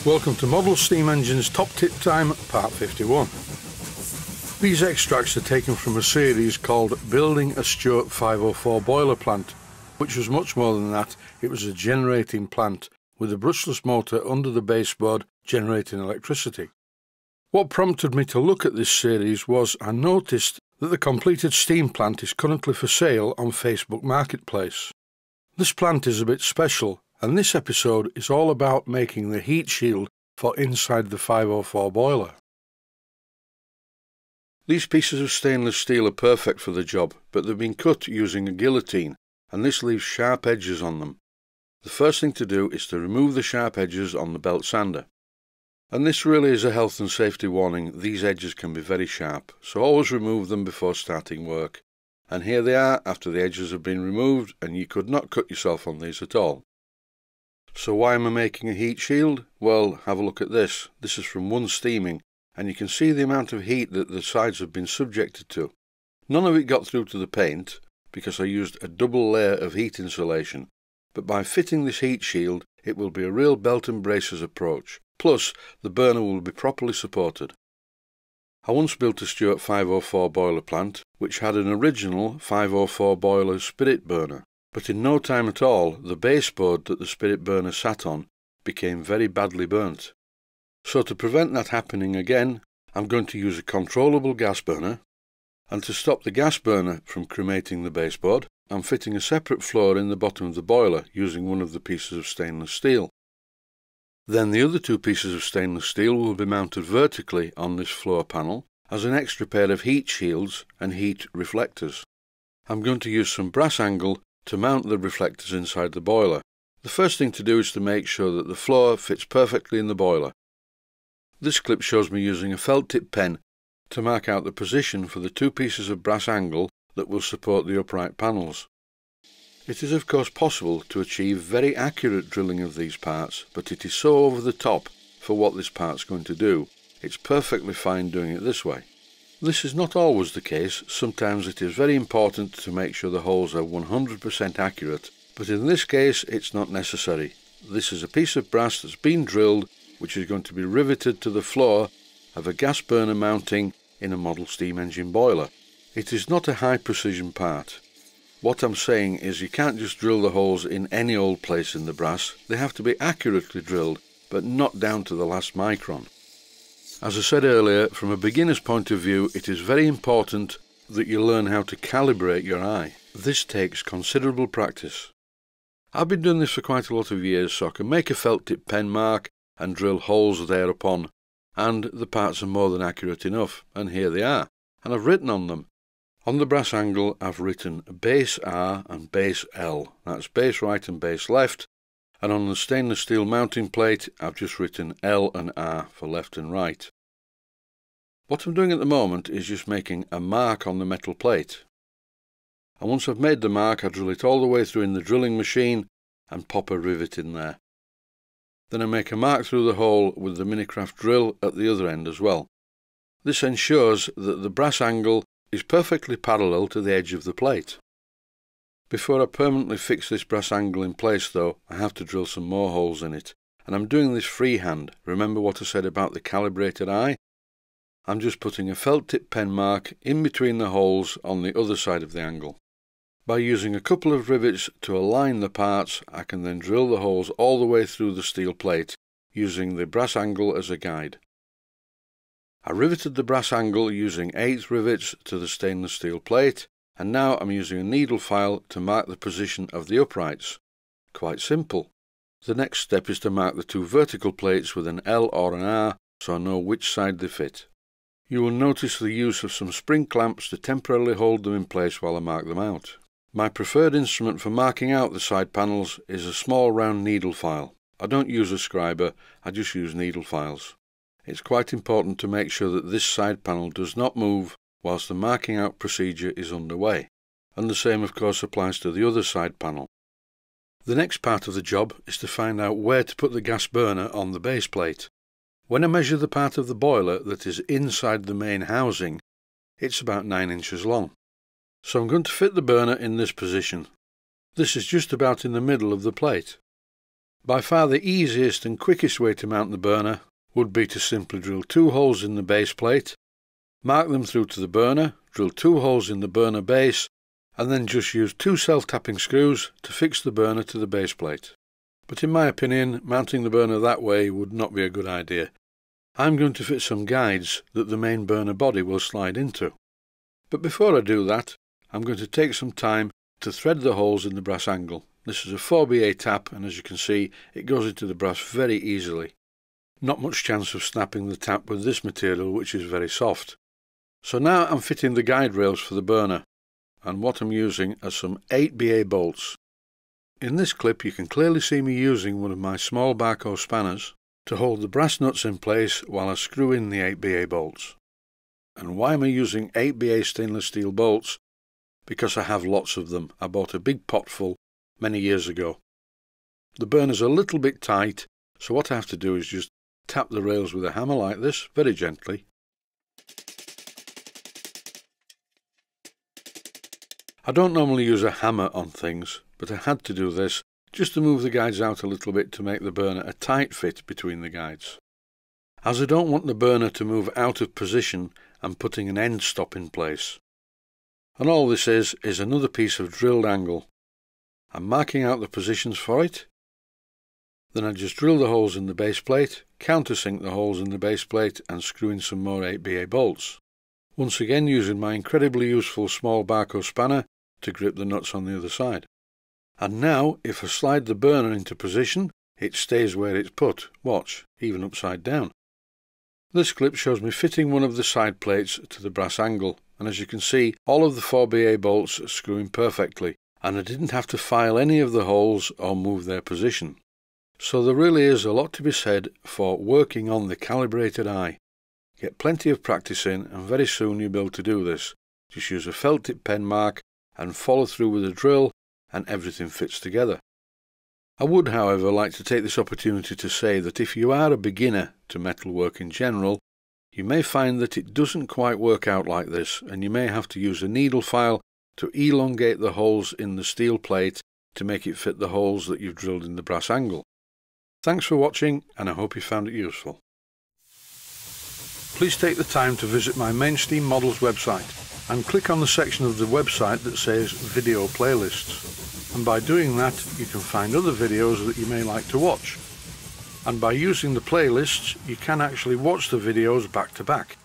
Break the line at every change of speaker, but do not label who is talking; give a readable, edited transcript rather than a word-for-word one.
Welcome to Model Steam Engines Top Tip Time, Part 51. These extracts are taken from a series called Building a Stuart 504 Boiler Plant, which was much more than that. It was a generating plant with a brushless motor under the baseboard generating electricity. What prompted me to look at this series was I noticed that the completed steam plant is currently for sale on Facebook Marketplace. This plant is a bit special, and this episode is all about making the heat shield for inside the 504 boiler. These pieces of stainless steel are perfect for the job, but they've been cut using a guillotine, and this leaves sharp edges on them. The first thing to do is to remove the sharp edges on the belt sander. And this really is a health and safety warning. These edges can be very sharp, so always remove them before starting work. And here they are after the edges have been removed, and you could not cut yourself on these at all. So why am I making a heat shield? Well, have a look at this. This is from one steaming, and you can see the amount of heat that the sides have been subjected to. None of it got through to the paint, because I used a double layer of heat insulation, but by fitting this heat shield, it will be a real belt and braces approach, plus the burner will be properly supported. I once built a Stuart 504 boiler plant, which had an original 504 boiler spirit burner. But in no time at all, the baseboard that the spirit burner sat on became very badly burnt. So to prevent that happening again, I'm going to use a controllable gas burner, and to stop the gas burner from cremating the baseboard, I'm fitting a separate floor in the bottom of the boiler using one of the pieces of stainless steel. Then the other two pieces of stainless steel will be mounted vertically on this floor panel as an extra pair of heat shields and heat reflectors. I'm going to use some brass angle to mount the reflectors inside the boiler. The first thing to do is to make sure that the floor fits perfectly in the boiler. This clip shows me using a felt tip pen to mark out the position for the two pieces of brass angle that will support the upright panels. It is of course possible to achieve very accurate drilling of these parts, but it is so over the top for what this part's going to do. It's perfectly fine doing it this way. This is not always the case. Sometimes it is very important to make sure the holes are 100% accurate, but in this case it's not necessary. This is a piece of brass that's been drilled, which is going to be riveted to the floor of a gas burner mounting in a model steam engine boiler. It is not a high precision part. What I'm saying is you can't just drill the holes in any old place in the brass. They have to be accurately drilled, but not down to the last micron. As I said earlier, from a beginner's point of view, it is very important that you learn how to calibrate your eye. This takes considerable practice. I've been doing this for quite a lot of years, so I can make a felt tip pen mark and drill holes thereupon, and the parts are more than accurate enough, and here they are, and I've written on them. On the brass angle I've written base R and base L, that's base right and base left, and on the stainless steel mounting plate I've just written L and R for left and right. What I'm doing at the moment is just making a mark on the metal plate. And once I've made the mark, I drill it all the way through in the drilling machine and pop a rivet in there. Then I make a mark through the hole with the Minicraft drill at the other end as well. This ensures that the brass angle is perfectly parallel to the edge of the plate. Before I permanently fix this brass angle in place though, I have to drill some more holes in it, and I'm doing this freehand. Remember what I said about the calibrated eye? I'm just putting a felt tip pen mark in between the holes on the other side of the angle. By using a couple of rivets to align the parts, I can then drill the holes all the way through the steel plate, using the brass angle as a guide. I riveted the brass angle using 1/8 rivets to the stainless steel plate, and now I'm using a needle file to mark the position of the uprights. Quite simple. The next step is to mark the two vertical plates with an L or an R so I know which side they fit. You will notice the use of some spring clamps to temporarily hold them in place while I mark them out. My preferred instrument for marking out the side panels is a small round needle file. I don't use a scriber, I just use needle files. It's quite important to make sure that this side panel does not move whilst the marking out procedure is underway, and the same of course applies to the other side panel. The next part of the job is to find out where to put the gas burner on the base plate. When I measure the part of the boiler that is inside the main housing, it's about 9 inches long. So I'm going to fit the burner in this position. This is just about in the middle of the plate. By far the easiest and quickest way to mount the burner would be to simply drill 2 holes in the base plate, mark them through to the burner, drill 2 holes in the burner base, and then just use 2 self-tapping screws to fix the burner to the base plate. But in my opinion, mounting the burner that way would not be a good idea. I'm going to fit some guides that the main burner body will slide into. But before I do that, I'm going to take some time to thread the holes in the brass angle. This is a 4BA tap, and as you can see, it goes into the brass very easily. Not much chance of snapping the tap with this material, which is very soft. So now I'm fitting the guide rails for the burner, and what I'm using are some 8BA bolts. In this clip you can clearly see me using one of my small Barco spanners to hold the brass nuts in place while I screw in the 8BA bolts. And why am I using 8BA stainless steel bolts? Because I have lots of them. I bought a big pot full many years ago. The burner's a little bit tight, so what I have to do is just tap the rails with a hammer like this, very gently. I don't normally use a hammer on things, but I had to do this just to move the guides out a little bit to make the burner a tight fit between the guides. As I don't want the burner to move out of position, I'm putting an end stop in place. And all this is another piece of drilled angle. I'm marking out the positions for it. Then I just drill the holes in the base plate, countersink the holes in the base plate and screw in some more 8BA bolts. Once again using my incredibly useful small Barco spanner to grip the nuts on the other side. And now, if I slide the burner into position, it stays where it's put. Watch, even upside down. This clip shows me fitting one of the side plates to the brass angle, and as you can see, all of the 4BA bolts screw in perfectly, and I didn't have to file any of the holes or move their position. So there really is a lot to be said for working on the calibrated eye. Get plenty of practice in, and very soon you'll be able to do this. Just use a felt tip pen mark and follow through with a drill, and everything fits together. I would, however, like to take this opportunity to say that if you are a beginner to metalwork in general, you may find that it doesn't quite work out like this, and you may have to use a needle file to elongate the holes in the steel plate to make it fit the holes that you've drilled in the brass angle. Thanks for watching, and I hope you found it useful. Please take the time to visit my Mainsteam Models website and click on the section of the website that says Video Playlists. And by doing that, you can find other videos that you may like to watch. And by using the playlists, you can actually watch the videos back to back.